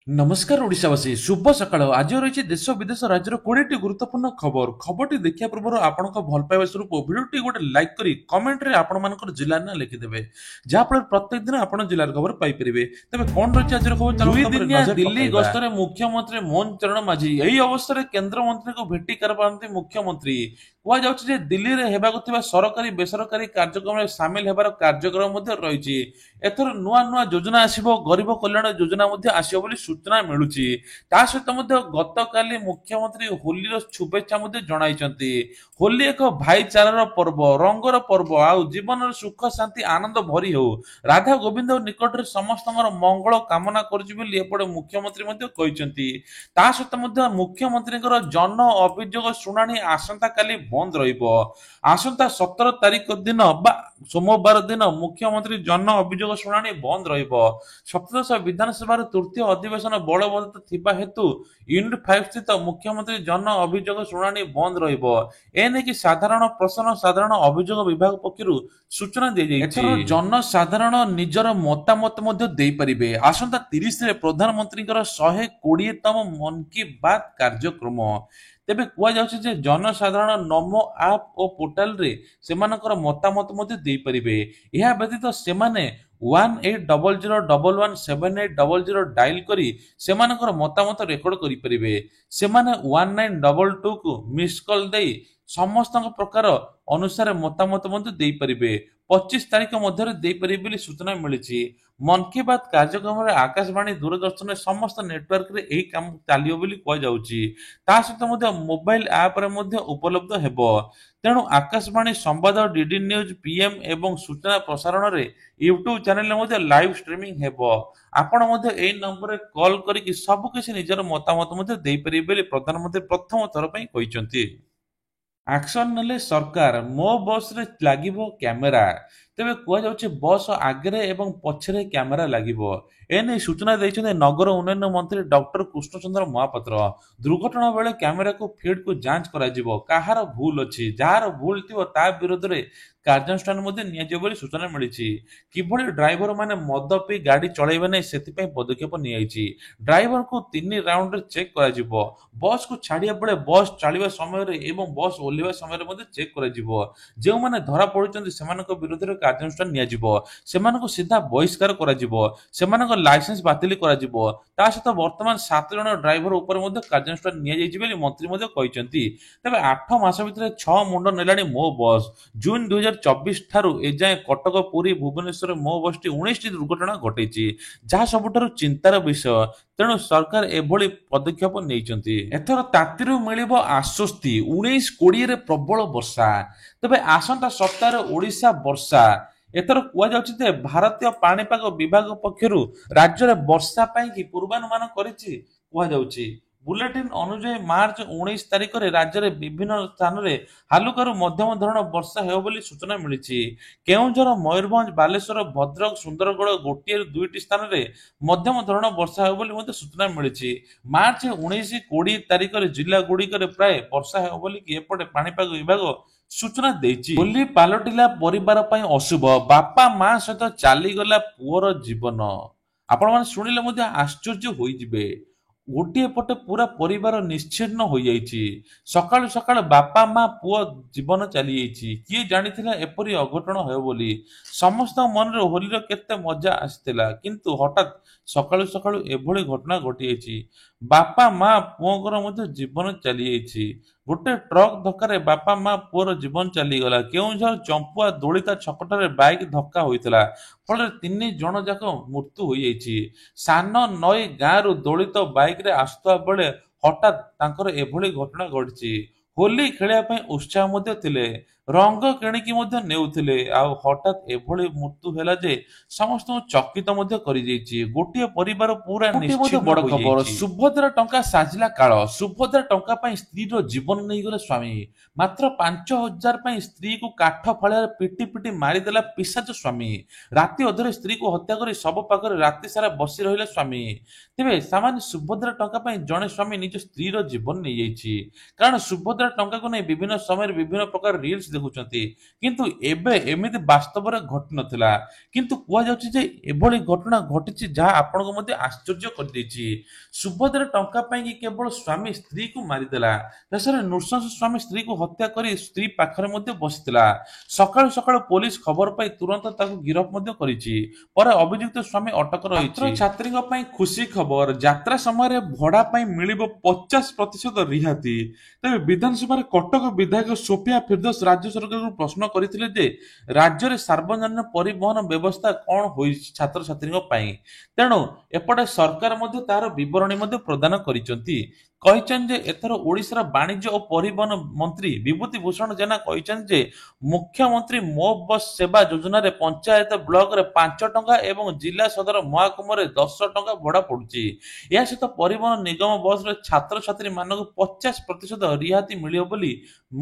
नमस्कार ओडिशावासी शुभ सकाळ आज रही देश विदेश राज्यर 20टी गुरुत्वपूर्ण खबर खबरटी देखा पूर्व आपण भल पाइबा स्वरूप भिडियोटी गोटे लाइक करी कमेंट रे आपण मानकर जिला ना लिखिदेवे जहाँफल प्रत्येक दिन आपण जिलार खबर पाइपर तेज कौन रही आज खबर दुई दिनिया दिल्ली गस्तर मुख्यमंत्री मोहन चरण माझी यही अवस्था केन्द्रमंत्री को भेटी कर मुख्यमंत्री कहुचे दिल्ली में होगा सरकारी बेसरकारी कार्यक्रम सामिल होबार कार्यक्रम रही एथर नुआ नुआ योजना आसब गरीब कल्याण योजना आसब बोली सूचना मिलूची ता सहित गतकाली मुख्यमंत्री होली शुभेच्छा जणाइछन्ति होली एक भाईचारार पर्व रंगर पर्व आउ जीवन सुख शांति आनंद भरी हो राधा गोविंद निकट समस्त मंगल कामना करपटे मुख्यमंत्री कहते ता सहित मुख्यमंत्री जन अभियोग शुणाणी आसंता काली बंद रहिबो आसंता 17 तारिख दिन बा सोमवार दिन मुख्यमंत्री जन अभियोग शुणाणी बंद रहिबो सप्तदश विधानसभा तृतीय अधिवेशन बलबद्धता थिबा हेतु यूनिट 5 स्थित मुख्यमंत्री जन अभियोग शुणाणी बंद रहिबो एने कि साधारण प्रश्न साधारण अभियोग विभाग पक्षरु सूचना दे जाइछि जन साधारण निजर मतामत देई परिबे आसंता 30 रे प्रधानमंत्री 120तम मन की बात कार्यक्रम तेबे कुआ जाउछि जे जनसाधारण नमो आप और पोर्टाल रे सेमानकर मतामत देई परिबे यह व्यतीत सेमाने 1800117800 डायल करी सेमानकर मतामत रेकर्ड करि परिबे सेमाने 1922 को मिस कॉल देई समस्त प्रकार अनुसार मतामत देई परिबे 25 तारिख मध्य देई परिबे बोली सूचना मिलिछि मन की बात कार्यक्रम रे आकाशवाणी दूरदर्शन समस्त नेटवर्क रे एही काम चालियो बोली कह जाउछि ता सहित मोबाइल ऐप रे उपलब्ध हेबो तेणु आकाशवाणी संवाद डीडी न्यूज पीएम एवं सूचना प्रसारण रे यूट्यूब चैनल रे लाइव स्ट्रीमिंग हेबो आपण एही नंबर रे कॉल करी सब किसी निजर मतामत देई परिबे बोली प्रधानमंत्री प्रथम थर पई कहिसंती एक्शन नेले सरकार मो बस रे लागिबो कैमेरा तेबे कुआ जाउछि बस आगे एवं पछरे कैमेरा लागिबो एने सूचना दैछन्ते नगर उन्नयन मंत्री डॉक्टर कृष्णचंद्र महापात्र दुर्घटना बेले कैमेरा को फीड को जांच करा जिवो काहार भूल अछि जार भूल थिवो ता विरोध रे कार्यानुष्ठान नियाजिबो बोली सूचना मिलिछि किभଳି ड्राइवर माने मद पी गाड़ी चलाइबे नै सेति पई पदक्षेप नियाइछि ड्राइवर को 3 राउंड रे चेक करा जिवो बस को छाड़िया बेले बस चलिबा समय रे एवं बस ओलिबा समय रे चेक करा जिवो जेउ माने धरा पड़ुचंती सेमानक विरोध रे कार्यानुष्ठान नियाजिबो सेमानक सीधा बहिष्कार करा जिवो सेमानक लाइसेंस बातिल करा जिवो ता सहित वर्तमान 7 जन ड्राइवर ऊपर कार्यानुष्ठान निया जाइछि बोली मंत्री कहिसंती तबे 8 मास भितर 6 मुंड नेलाणी मो बस जून 2024 ठारू एजाए कटक पुरी भुवनेश्वर मो बसटी 19 टी दुर्घटना घटैछि जहा सबुठारु चिंतार विषय तेणु सरकार एभली पदक्षेप नेइचंती एथर तातीरु मिलिबो आश्वस्ति 19-20 रे प्रबल वर्षा तबे आसंता सप्ताह ओडिशा वर्षा एथर कुआ जाउछि जे भारतीय पाणीपाग विभाग पक्षरु राज्य रे वर्षा पई कि पूर्वानुमान करिछि कुआ जाउछि बुलेटिन अनुसार मार्च 19 तारिख रे राज्य रे विभिन्न स्थान रे हालुकारू मध्यम धरण वर्षा हेबो बोली सूचना मिलिछि केउंझर मयूरभंज बालेश्वर भद्रक सुंदरगढ़ गोटिए दुईटी स्थान रे मध्यम धरण वर्षा हेबो बोली सूचना मिलिछि मार्च 19-20 तारिख रे जिला गुडी करे प्राय वर्षा हेबो बोली कि एपटे पाणीपाग विभाग सूचना देछि होली पालटिला परिवार पई अशुभ बापा मां सहित चाली गला पुअर जीवन आपण माने सुनिले आश्चर्य होई जिवे गोटे पटे पूरा परिवार निश्चिन्न हो जाइछि सकाळु सकाळ बापा मां पुओ जीवन चली जाइछि किए जानिथिला एपरि अघटन होय बोली समस्त मन रे होली रो केते मजा आस्थिला किंतु हठात सकाळु सकाळु एभली घटना घटी जाइछि बापा मां पुओकर मध्ये जीवन चली जाइछि गोटे ट्रक धक्का बापा मां पुओर जीवन चली गला केउझर चंपुआ दोलिता छकटारे बाइक धक्का होइतला फल 3 जन जाक मृत्यु हो जाइछि सान नई गाँ रु दोलित बाइक रे आसुवा बेले हठात तांकर एभली घटना घटिछि होली खेलिया पई उत्साह मध्ये थिले रंग किणिकी मध्ये नेउथिले आ हठात एभली मृत्यु हैला जे समस्त चकित मध्ये करि जाइछि गोटिए परिवार पूरा निश्चित बड़ खबर सुभद्रा टंका साजिला काळ सुभद्रा टंका पई स्त्री रो जीवन नै गले स्वामी मात्र 5000 पई स्त्री को काठ फाळिया पिटी पिटी मारी देला पिशाच स्वामी राति अधरे स्त्री को हत्या करी सब पाखरे राति सारा बसी रहिला स्वामी तेबे सामान्य सुभद्रा टंका पई जणे स्वामी निज स्त्री रो जीवन नै जाइछि कारण सुभद्रा टंका को नै विभिन्न समय विभिन्न प्रकार रील्स ଦେଖୁଛନ୍ତି, କିନ୍ତୁ ଏବେ ଏମିତି ବାସ୍ତବରେ ଘଟି ନଥିଲା। କିନ୍ତୁ କୁହାଯାଉଛି ଯେ ଏଭଳି ଘଟଣା ଘଟିଛି ଯାହା ଆପଣଙ୍କୁ ମଧ୍ୟ ଆଶ୍ଚର୍ଯ୍ୟ କରିଦେଇଛି। ସୁଭଦ୍ରା ଟଙ୍କା ପାଇଁ କେବଳ ସ୍ୱାମୀ ସ୍ତ୍ରୀକୁ ମାରିଦେଲା। ଶେଷରେ ନୃଶଂସ ସ୍ୱାମୀ ସ୍ତ୍ରୀକୁ ହତ୍ୟା କରି ସ୍ତ୍ରୀ ପାଖରେ ମଧ୍ୟ ବସିଥିଲା। ସକାଳୁ ସକାଳୁ ପୋଲିସ ଖବର ପାଇ ତୁରନ୍ତ ତାକୁ ଗିରଫ ମଧ୍ୟ କରିଛି। ପରେ ଅଭିଯୁକ୍ତ ସ୍ୱାମୀ ଅଟକ ରହିଛି। ଛାତ୍ରଛାତ୍ରୀଙ୍କ ପାଇଁ ଖୁସି ଖବର, ଯାତ୍ରା ସମୟରେ ଭଡ଼ା ପାଇଁ ମିଳିବ 50% ରିହାତି। ତେବେ ବିଧାନସଭାରେ କଟକ ବିଧାୟକ ସୋଫିଆ ଫିରଦୋସ ରାଜ୍ୟ ସରକାରଙ୍କୁ ପ୍ରଶ୍ନ କରିଥିଲେ ଯେ ରାଜ୍ୟରେ ସାର୍ବଜନୀନ ପରିବହନ ବ୍ୟବସ୍ଥା କଣ ହୋଇଛି ଛାତ୍ରଛାତ୍ରୀଙ୍କ ପାଇଁ। ତେଣୁ ଏପଟେ ସରକାର ମଧ୍ୟ ତାହାର ବିବରଣୀ ମଧ୍ୟ ପ୍ରଦାନ କରିଛନ୍ତି। କହିଛନ୍ତି ଯେ ଏଥର ଓଡ଼ିଶାର ବାଣିଜ୍ୟ ଓ ପରିବହନ ମନ୍ତ୍ରୀ ବିଭୂତି ଭୂଷଣ ଜେନା କହିଛନ୍ତି ଯେ ମୁଖ୍ୟମନ୍ତ୍ରୀ ମୋ ବସ୍ ସେବା ଯୋଜନାରେ ପଞ୍ଚାୟତ ବ୍ଲକରେ 5 ଟଙ୍କା ଏବଂ ଜିଲ୍ଲା ସଦର ମହାକୁମରେ 10 ଟଙ୍କା ଭଡ଼ା ପଡୁଛି। ଏହା ସହିତ ପରିବହନ ନିଗମ ବସରେ ଛାତ୍ରଛାତ୍ରୀ ମାନଙ୍କୁ 50% ରିହାତି ମିଳିବ ବୋଲି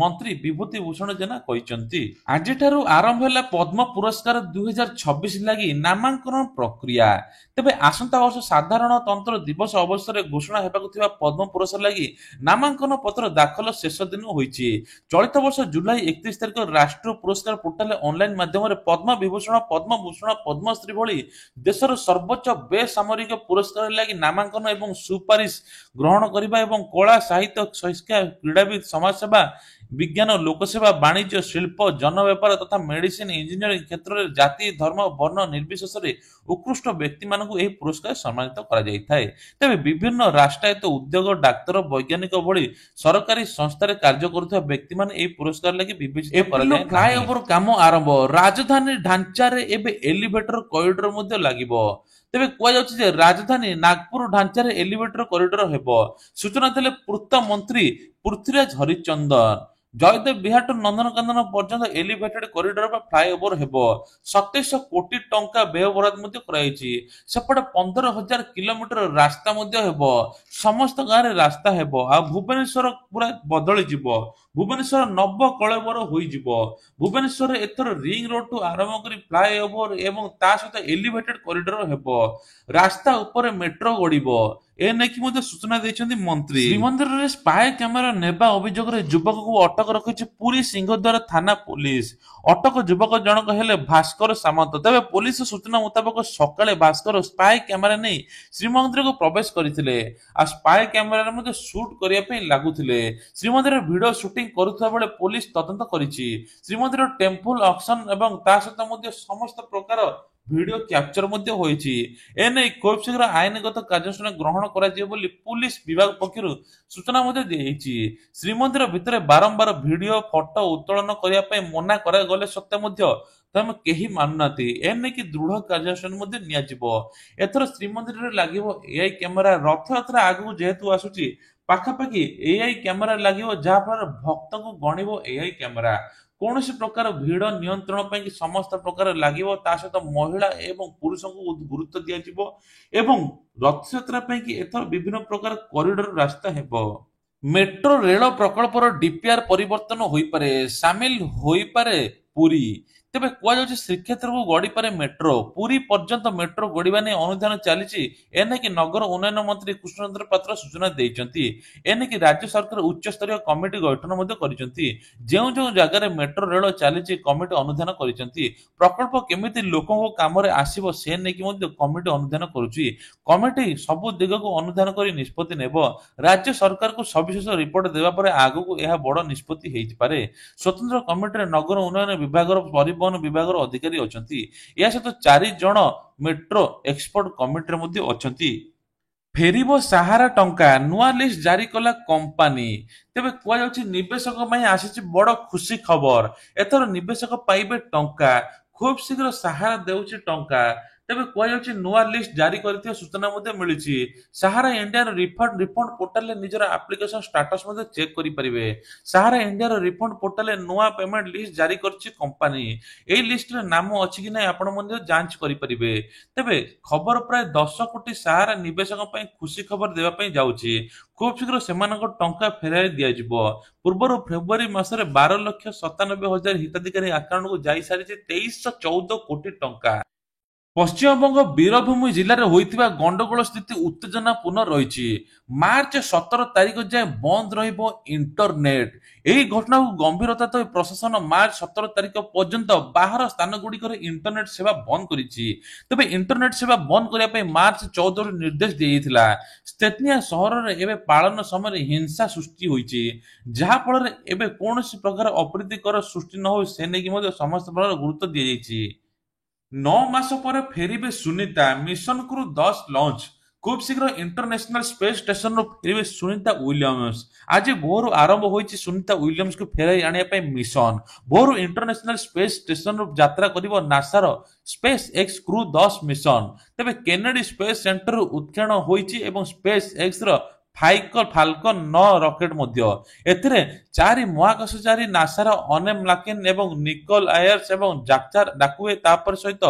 ମନ୍ତ୍ରୀ ବିଭୂତି ଭୂଷଣ ଜେନା କହିଛନ୍ତି। ଆଜିଠାରୁ ଆରମ୍ଭ ହେଲା ପଦ୍ମ ପୁରସ୍କାର 2026 ଲାଗି ନାମାଙ୍କନ ପ୍ରକ୍ରିୟା। ତେବେ ଆସନ୍ତା ବର୍ଷ ସାଧାରଣତନ୍ତ୍ର ଦିବସ ଅବସରରେ ଘୋଷଣା ହେବାକୁ ଥିବା ପଦ୍ମ ପୁରସ୍କାର ଲାଗି ନାମାଙ୍କନ ପତ୍ର ଦାଖଲ ଶେଷ ଦିନ ହୋଇଛି। ଚଳିତ ବର୍ଷ ଜୁଲାଇ 31 ତାରିଖ ରାଷ୍ଟ୍ରୀୟ ପୁରସ୍କାର ପୋର୍ଟାଲରେ ଅନଲାଇନ ମାଧ୍ୟମରେ ପଦ୍ମ ବିଭୂଷଣ, ପଦ୍ମଭୂଷଣ, ପଦ୍ମଶ୍ରୀ ଭଳି ଦେଶର ସର୍ବୋଚ୍ଚ ବେସାମରିକ ପୁରସ୍କାର ଲାଗି ନାମାଙ୍କନ ଏବଂ ସୁପାରିଶ ଗ୍ରହଣ କରିବା ଏବଂ କଳା, ସାହିତ୍ୟ, ଶିକ୍ଷା, କ୍ରୀଡ଼ାବିତ, ସମାଜସେବା, ବିଜ୍ଞାନ, ଲୋକସେବା, ବାଣିଜ୍ୟ, ଶିଳ୍ପ, ଜନବ୍ୟାପାର ତଥା ମେଡିସିନ, ଇଞ୍ଜିନିୟରିଂ କ୍ଷେତ୍ରରେ ଜାତି, ଧର୍ମ, ବର୍ଣ୍ଣ ନିର୍ବିଶେଷରେ ଉତ୍କୃଷ୍ଟ ବ୍ୟକ୍ତିମାନଙ୍କୁ ଏହି ପୁରସ୍କାର ସମ୍ମାନିତ କରାଯାଇଥାଏ। ତେବେ ବିଭିନ୍ନ ରାଷ୍ଟ୍ରାୟତ୍ତ ଉଦ୍ୟୋଗ, ଡାକ୍ତର, ବୈଜ୍ଞାନିକ ଭଳି ସରକାରୀ ସଂସ୍ଥାରେ କାର୍ଯ୍ୟ କରୁଥିବା ବ୍ୟକ୍ତିମାନେ ଏହି ପୁରସ୍କାର ଲାଗି ବିବେଚିତ କରାଯାଏ। ଫ୍ଲାଏଓଭର କାମ ଆରମ୍ଭ, ରାଜଧାନୀ ଢାଞ୍ଚାରେ ଏବେ ଏଲିଭେଟର କରିଡର ମଧ୍ୟ ଲାଗିବ। ତେବେ କୁହାଯାଉଛି ଯେ ରାଜଧାନୀ ନାଗପୁର ଢାଞ୍ଚାରେ ଏଲିଭେଟର କରିଡର ହେବ। ସୂଚନା ଦେଲେ ପୂର୍ତ୍ତ ମନ୍ତ୍ରୀ ପୃଥ୍ୱୀରାଜ ହରିଚନ୍ଦନ। ଜୟଦେବ ବିହାରଠୁ ନନ୍ଦନକାନନ ପର୍ଯ୍ୟନ୍ତ ଏଲିଭେଟେଡ କରିଡର ବା ଫ୍ଲାଏଓଭର ହେବ। 2700 କୋଟି ଟଙ୍କା ବ୍ୟୟବରାଦ ମଧ୍ୟ କରାଯାଇଛି। ସେପଟେ 15,000 କିଲୋମିଟର ରାସ୍ତା ମଧ୍ୟ ହେବ। ସମସ୍ତ ଗାଁରେ ରାସ୍ତା ହେବ। ଆଉ ଭୁବନେଶ୍ୱର ପୁରା ବଦଳିଯିବ। ଭୁବନେଶ୍ୱର ନବକଳେବର ହୋଇଯିବ। ଭୁବନେଶ୍ୱରରେ ଏଥର ରିଙ୍ଗ ରୋଡଠୁ ଆରମ୍ଭ କରି ଫ୍ଲାଏଓଭର ଏବଂ ତା ସହିତ ଏଲିଭେଟେଡ କରିଡର ହେବ। ରାସ୍ତା ଉପରେ ମେଟ୍ରୋ ଗଡ଼ିବ। ଏ ନେଇକି ମଧ୍ୟ ସୂଚନା ଦେଇଛନ୍ତି ମନ୍ତ୍ରୀ। ଶ୍ରୀମନ୍ଦିରରେ ସ୍ପାଏ କ୍ୟାମେରା ନେବା ଅଭିଯୋଗରେ ଯୁବକକୁ ଅଟକ ରଖିଛି ପୁରୀ ସିଂହଦ୍ୱାର ଥାନା ପୋଲିସ। ଅଟକ ଯୁବକ ଜଣକ ହେଲେ ଭାସ୍କର ସାମନ୍ତ। ତେବେ ପୋଲିସ ସୂଚନା ମୁତାବକ ସକାଳେ ଭାସ୍କର ସ୍ପାଏ କ୍ୟାମେରା ନେଇ ଶ୍ରୀମନ୍ଦିରକୁ ପ୍ରବେଶ କରିଥିଲେ। ଆଉ ସ୍ପାଏ କ୍ୟାମେରାରେ ମଧ୍ୟ ସୁଟ୍ କରିବା ପାଇଁ ଲାଗୁଥିଲେ। ଶ୍ରୀମନ୍ଦିରରେ ଭିଡିଓ ସୁଟିଂ କରୁଥିବା ବେଳେ ପୋଲିସ ତଦନ୍ତ କରିଛି। ଶ୍ରୀମନ୍ଦିର ଟେମ୍ପଲ ଅକ୍ସନ ଏବଂ ତା ସହିତ ମଧ୍ୟ ସମସ୍ତ ପ୍ରକାର ଭିଡିଓ କ୍ୟାପଚର ମଧ୍ୟ ହୋଇଛି। ଏନେଇ ଖୁବ୍ ଶୀଘ୍ର ଆଇନଗତ କାର୍ଯ୍ୟାନୁଷ୍ଠାନ ଗ୍ରହଣ କରାଯିବ ବୋଲି ପୁଲିସ ବିଭାଗ ପକ୍ଷରୁ ସୂଚନା ମଧ୍ୟ ଦିଆଯାଇଛି। ଶ୍ରୀମନ୍ଦିର ଭିତରେ ବାରମ୍ବାର ଭିଡିଓ, ଫଟୋ ଉତ୍ତୋଳନ କରିବା ପାଇଁ ମନା କରାଗଲେ ସତ୍ତ୍ୱେ ମଧ୍ୟ ତମେ କେହି ମାନୁନାହାନ୍ତି। ଏନେଇକି ଦୃଢ କାର୍ଯ୍ୟାନୁଷ୍ଠାନ ମଧ୍ୟ ନିଆଯିବ। ଏଥର ଶ୍ରୀମନ୍ଦିରରେ ଲାଗିବ ଏଆଇ କ୍ୟାମେରା। ରଥଯାତ୍ରା ଆଗକୁ ଯେହେତୁ ଆସୁଛି, ପାଖାପାଖି ଏଆଇ କ୍ୟାମେରା ଲାଗିବ, ଯାହା ଫଳରେ ଭକ୍ତଙ୍କୁ ଗଣିବ ଏଆଇ କ୍ୟାମେରା। କୌଣସି ପ୍ରକାର ଭିଡ ନିୟନ୍ତ୍ରଣ ପାଇଁ ସମସ୍ତ ପ୍ରକାର ଲାଗିବ। ତା ସହିତ ମହିଳା ଏବଂ ପୁରୁଷଙ୍କୁ ଗୁରୁତ୍ୱ ଦିଆଯିବ ଏବଂ ରଥଯାତ୍ରା ପାଇଁ ଏଥର ବିଭିନ୍ନ ପ୍ରକାର କରିଡର ରାସ୍ତା ହେବ। ମେଟ୍ରୋ ରେଳ ପ୍ରକଳ୍ପର ଡିପିଆର ପରିବର୍ତ୍ତନ ହୋଇପାରେ, ସାମିଲ ହୋଇପାରେ ପୁରୀ। ତେବେ କୁହାଯାଉଛି ଶ୍ରୀକ୍ଷେତ୍ରକୁ ଗଡ଼ିପାରେ ମେଟ୍ରୋ। ପୁରୀ ପର୍ଯ୍ୟନ୍ତ ମେଟ୍ରୋ ଗଡ଼ିବା ନେଇ ଅନୁଧ୍ୟାନ ଚାଲିଛି। ଏନେଇକି ନଗର ଉନ୍ନୟନ ମନ୍ତ୍ରୀ କୃଷ୍ଣଚନ୍ଦ୍ର ପାତ୍ର ସୂଚନା ଦେଇଛନ୍ତି। ଏନେଇକି ରାଜ୍ୟ ସରକାର ଉଚ୍ଚସ୍ତରୀୟ କମିଟି ଗଠନ ମଧ୍ୟ କରିଛନ୍ତି। ଯେଉଁ ଯେଉଁ ଜାଗାରେ ମେଟ୍ରୋ ରେଳ ଚାଲିଛି କମିଟି ଅନୁଧ୍ୟାନ କରିଛନ୍ତି। ପ୍ରକଳ୍ପ କେମିତି ଲୋକଙ୍କ କାମରେ ଆସିବ ସେ ନେଇକି ମଧ୍ୟ କମିଟି ଅନୁଧ୍ୟାନ କରୁଛି। କମିଟି ସବୁ ଦିଗକୁ ଅନୁଧ୍ୟାନ କରି ନିଷ୍ପତ୍ତି ନେବ। ରାଜ୍ୟ ସରକାରକୁ ସବିଶେଷ ରିପୋର୍ଟ ଦେବା ପରେ ଆଗକୁ ଏହା ବଡ଼ ନିଷ୍ପତ୍ତି ହେଇପାରେ। ସ୍ୱତନ୍ତ୍ର କମିଟିରେ ନଗର ଉନ୍ନୟନ ବିଭାଗର, ପରିବହନ ବିଭାଗର ଅଧିକାରୀ ଅଛନ୍ତି। ଏହା ସହିତ 4 ଜଣ ମେଟ୍ରୋ ଏକ୍ସପର୍ଟ କମିଟିରେ ମଧ୍ୟ ଅଛନ୍ତି। ଫେରିବ ସାହାରା ଟଙ୍କା, ନୂଆ ଲିଷ୍ଟ ଜାରି କଲା କମ୍ପାନୀ। ତେବେ କୁହାଯାଉଛି ନିବେଶକ ପାଇଁ ଆସିଛି ବଡ଼ ଖୁସି ଖବର। ଏଥର ନିବେଶକ ପାଇବେ ଟଙ୍କା। ଖୁବ୍ ଶୀଘ୍ର ସାହାରା ଦେଉଛି ଟଙ୍କା। ତେବେ କୁହାଯାଉଛି ନୂଆ ଲିଷ୍ଟ ଜାରି କରିଥିବା ସୂଚନା ମଧ୍ୟ ମିଳିଛି। ସାହାରା ଇଣ୍ଡିଆର ରିଫଣ୍ଡ ପୋର୍ଟାଲରେ ନିଜର ଆପ୍ଲିକେସନ ଷ୍ଟାଟସ ମଧ୍ୟ ଚେକ୍ କରିପାରିବେ। ସାହାରା ଇଣ୍ଡିଆର ରିଫଣ୍ଡ ପୋର୍ଟାଲରେ ନୂଆ ପେମେଣ୍ଟ ଲିଷ୍ଟ ଜାରି କରିଛି କମ୍ପାନୀ। ଏହି ଲିଷ୍ଟରେ ନାମ ଅଛି କି ନାହିଁ ଆପଣ ମଧ୍ୟ ଯାଞ୍ଚ କରିପାରିବେ। ତେବେ ଖବର ପ୍ରାୟ 10 କୋଟି ସାହାରା ନିବେଶକ ପାଇଁ ଖୁସି ଖବର ଦେବା ପାଇଁ ଯାଉଛି। ଖୁବ୍ ଶୀଘ୍ର ସେମାନଙ୍କ ଟଙ୍କା ଫେରାଇ ଦିଆଯିବ। ପୂର୍ବରୁ ଫେବୃଆରୀ ମାସରେ 12,97,000 ହିତାଧିକାରୀ ଆକାଉଣ୍ଟକୁ ଯାଇସାରିଛି 2314 କୋଟି ଟଙ୍କା। ପଶ୍ଚିମବଙ୍ଗ ବୀରଭୂମି ଜିଲ୍ଲାରେ ହୋଇଥିବା ଗଣ୍ଡଗୋଳ ସ୍ଥିତି ଉତ୍ତେଜନାପୂର୍ଣ୍ଣ ରହିଛି। ମାର୍ଚ୍ଚ 17 ତାରିଖ ଯାଏଁ ବନ୍ଦ ରହିବ ଇଣ୍ଟରନେଟ୍। ଏହି ଘଟଣାକୁ ଗମ୍ଭୀରତା ଦେଇ ପ୍ରଶାସନ ମାର୍ଚ୍ଚ 17 ତାରିଖ ପର୍ଯ୍ୟନ୍ତ ବାହାର ସ୍ଥାନଗୁଡ଼ିକରେ ଇଣ୍ଟରନେଟ୍ ସେବା ବନ୍ଦ କରିଛି। ତେବେ ଇଣ୍ଟରନେଟ୍ ସେବା ବନ୍ଦ କରିବା ପାଇଁ ମାର୍ଚ୍ଚ 14ରୁ ନିର୍ଦ୍ଦେଶ ଦିଆଯାଇଥିଲା। ସ୍ତେତନିଆ ସହରରେ ଏବେ ପାଳନ ସମୟରେ ହିଂସା ସୃଷ୍ଟି ହୋଇଛି, ଯାହାଫଳରେ ଏବେ କୌଣସି ପ୍ରକାର ଅପ୍ରୀତିକର ସୃଷ୍ଟି ନ ହୋଇ ସେ ନେଇକି ମଧ୍ୟ ସମସ୍ତ ପ୍ରକାର ଗୁରୁତ୍ୱ ଦିଆଯାଇଛି। 9 ମାସ ପରେ ଫେରିବେ ସୁନିତା, ମିଶନ କ୍ରୁ 10 ଲଞ୍ଚ। ଖୁବ୍ ଶୀଘ୍ର ଇଣ୍ଟରନ୍ୟାସନାଲ ସ୍ପେସ୍ ଷ୍ଟେସନରୁ ଫେରିବେ ସୁନିତା ୱିଲିୟମ୍ସ। ଆଜି ଭୋରୁ ଆରମ୍ଭ ହୋଇଛି ସୁନିତା ୱିଲିୟମ୍ସଙ୍କୁ ଫେରାଇ ଆଣିବା ପାଇଁ ମିଶନ। ଭୋରୁ ଇଣ୍ଟରନ୍ୟାସନାଲ ସ୍ପେସ୍ ଷ୍ଟେସନରୁ ଯାତ୍ରା କରିବ ନାସାର ସ୍ପେସ୍ ଏକ୍ସ କ୍ରୁ 10 ମିଶନ। ତେବେ କେନେଡି ସ୍ପେସ୍ ସେଣ୍ଟରରୁ ଉତ୍କ୍ଷେପଣ ହୋଇଛି ଏବଂ ସ୍ପେସ୍ ଏକ୍ସର ଫାଲକନ 9 ରକେଟ ମଧ୍ୟ। ଏଥିରେ 4 ମହାକାଶଚାରୀ ନାସାର ଅନେମ ଲାକିନ୍ ଏବଂ ନିକୋଲ ଆୟର୍ସ ଏବଂ ଜାକ୍ସାର ଡାକୁଏ ତାପରେ ସହିତ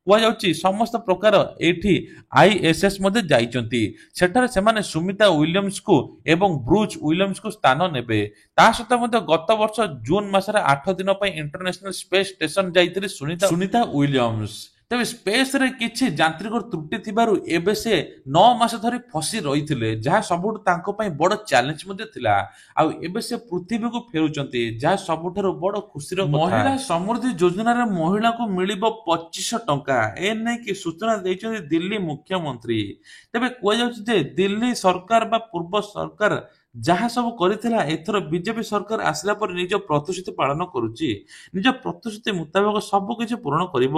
କୁହାଯାଉଛି ସମସ୍ତ ପ୍ରକାର ଏଇଠି ଆଇଏସଏସ୍ ମଧ୍ୟ ଯାଇଛନ୍ତି। ସେଠାରେ ସେମାନେ ସୁମିତା ୱିଲିୟମ୍ସଙ୍କୁ ଏବଂ ବ୍ରୁଚ୍ ୱିଲିୟମ୍ସଙ୍କୁ ସ୍ଥାନ ନେବେ। ତା ସହିତ ମଧ୍ୟ ଗତ ବର୍ଷ ଜୁନ ମାସରେ 8 ଦିନ ପାଇଁ ଇଣ୍ଟରନ୍ୟାସନାଲ ସ୍ପେସ୍ ଷ୍ଟେସନ ଯାଇଥିଲେ ସୁନିତା ୱିଲିୟମ୍ସ। ତେବେ ସ୍ପେସ୍ରେ କିଛି ଯାନ୍ତ୍ରିକ ତ୍ରୁଟି ଥିବାରୁ ଏବେ ସେ 9 ମାସ ଧରି ଫସି ରହିଥିଲେ, ଯାହା ସବୁଠୁ ତାଙ୍କ ପାଇଁ ବଡ଼ ଚ୍ୟାଲେଞ୍ଜ ମଧ୍ୟ ଥିଲା। ଆଉ ଏବେ ସେ ପୃଥିବୀକୁ ଫେରୁଛନ୍ତି, ଯାହା ସବୁଠାରୁ ବଡ଼ ଖୁସିର କଥା। ମହିଳା ସମୃଦ୍ଧି ଯୋଜନାରେ ମହିଳାଙ୍କୁ ମିଳିବ 2500 ଟଙ୍କା, ଏ ନେଇକି ସୂଚନା ଦେଇଛନ୍ତି ଦିଲ୍ଲୀ ମୁଖ୍ୟମନ୍ତ୍ରୀ। ତେବେ କୁହାଯାଉଛି ଯେ ଦିଲ୍ଲୀ ସରକାର ବା ପୂର୍ବ ସରକାର ଯାହା ସବୁ କରିଥିଲା, ଏଥର ବିଜେପି ସରକାର ଆସିଲା ପରେ ନିଜ ପ୍ରତିଶ୍ରୁତି ପାଳନ କରୁଛି। ନିଜ ପ୍ରତିଶ୍ରୁତି ମୁତାବକ ସବୁ କିଛି ପୂରଣ କରିବ।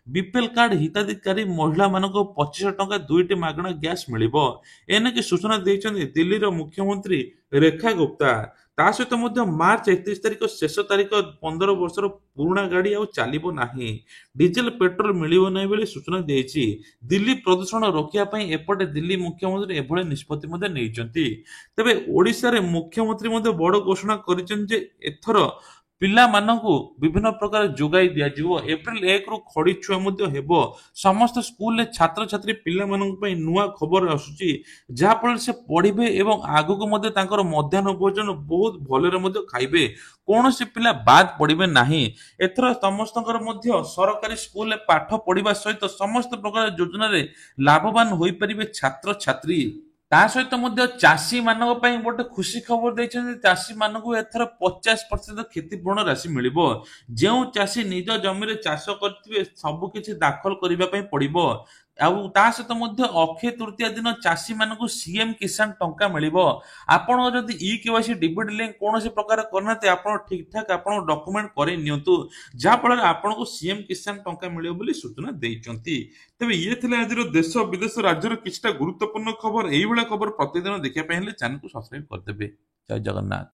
ବିପିଏଲ କାର୍ଡ ହିତାଧିକାରୀ ମହିଳାମାନଙ୍କୁ 2500 ଟଙ୍କା 2ଟି ମାଗଣା ଗ୍ୟାସ୍ ମିଳିବ। ଏନେକି ସୂଚନା ଦେଇଛନ୍ତି ଦିଲ୍ଲୀର ମୁଖ୍ୟମନ୍ତ୍ରୀ ରେଖା ଗୁପ୍ତା। ତା ସହିତ ମଧ୍ୟ ମାର୍ଚ୍ଚ 31 ତାରିଖ ଶେଷ ତାରିଖ। 15 ବର୍ଷର ପୁରୁଣା ଗାଡି ଆଉ ଚାଲିବ ନାହିଁ। ଡିଜେଲ ପେଟ୍ରୋଲ ମିଳିବ ନାହିଁ ବୋଲି ସୂଚନା ଦେଇଛି। ଦିଲ୍ଲୀ ପ୍ରଦୂଷଣ ରୋକିବା ପାଇଁ ଏପଟେ ଦିଲ୍ଲୀ ମୁଖ୍ୟମନ୍ତ୍ରୀ ଏଭଳି ନିଷ୍ପତ୍ତି ମଧ୍ୟ ନେଇଛନ୍ତି। ତେବେ ଓଡ଼ିଶାରେ ମୁଖ୍ୟମନ୍ତ୍ରୀ ମଧ୍ୟ ବଡ଼ ଘୋଷଣା କରିଛନ୍ତି ଯେ ଏଥର ପିଲାମାନଙ୍କୁ ବିଭିନ୍ନ ପ୍ରକାର ଯୋଗାଇ ଦିଆଯିବ। ଏପ୍ରିଲ 1ରୁ ଖଡି ଛୁଆ ମଧ୍ୟ ହେବ। ସମସ୍ତ ସ୍କୁଲରେ ଛାତ୍ରଛାତ୍ରୀ ପିଲାମାନଙ୍କ ପାଇଁ ନୂଆ ଖବର ଆସୁଛି, ଯାହାଫଳରେ ସେ ପଢିବେ ଏବଂ ଆଗକୁ ମଧ୍ୟ ତାଙ୍କର ମଧ୍ୟାହ୍ନ ଭୋଜନ ବହୁତ ଭଲରେ ମଧ୍ୟ ଖାଇବେ। କୌଣସି ପିଲା ବାଦ ପଡିବେ ନାହିଁ। ଏଥର ସମସ୍ତଙ୍କର ମଧ୍ୟ ସରକାରୀ ସ୍କୁଲରେ ପାଠ ପଢିବା ସହିତ ସମସ୍ତ ପ୍ରକାର ଯୋଜନାରେ ଲାଭବାନ ହୋଇପାରିବେ ଛାତ୍ରଛାତ୍ରୀ। ତା ସହିତ ମଧ୍ୟ ଚାଷୀ ମାନଙ୍କ ପାଇଁ ଗୋଟେ ଖୁସି ଖବର ଦେଇଛନ୍ତି। ଚାଷୀ ମାନଙ୍କୁ ଏଥର 50% କ୍ଷତିପୂରଣ ରାଶି ମିଳିବ। ଯେଉଁ ଚାଷୀ ନିଜ ଜମିରେ ଚାଷ କରିଥିବେ ସବୁ କିଛି ଦାଖଲ କରିବା ପାଇଁ ପଡିବ। ଆଉ ତା ସହିତ ମଧ୍ୟ ଅକ୍ଷୟ ତୃତୀୟା ଦିନ ଚାଷୀ ମାନଙ୍କୁ ସିଏମ କିଷାନ ଟଙ୍କା ମିଳିବ। ଆପଣ ଯଦି ଇକେୱାଇସି ଡିବିଟି ଲିଙ୍କ କୌଣସି ପ୍ରକାର କରିନାହାନ୍ତି, ଆପଣ ଠିକ ଠାକ ଆପଣଙ୍କ ଡକୁମେଣ୍ଟ କରେଇ ନିଅନ୍ତୁ, ଯାହାଫଳରେ ଆପଣଙ୍କୁ ସିଏମ କିଷାନ ଟଙ୍କା ମିଳିବ ବୋଲି ସୂଚନା ଦେଇଛନ୍ତି। ତେବେ ଇଏ ଥିଲା ଆଜିର ଦେଶ ବିଦେଶ ରାଜ୍ୟର କିଛିଟା ଗୁରୁତ୍ୱପୂର୍ଣ୍ଣ ଖବର। ଏଇଭଳିଆ ଖବର ପ୍ରତିଦିନ ଦେଖିବା ପାଇଁ ହେଲେ ଚ୍ୟାନେଲକୁ ସବସ୍କ୍ରାଇବ କରିଦେବେ। ଜୟ ଜଗନ୍ନାଥ।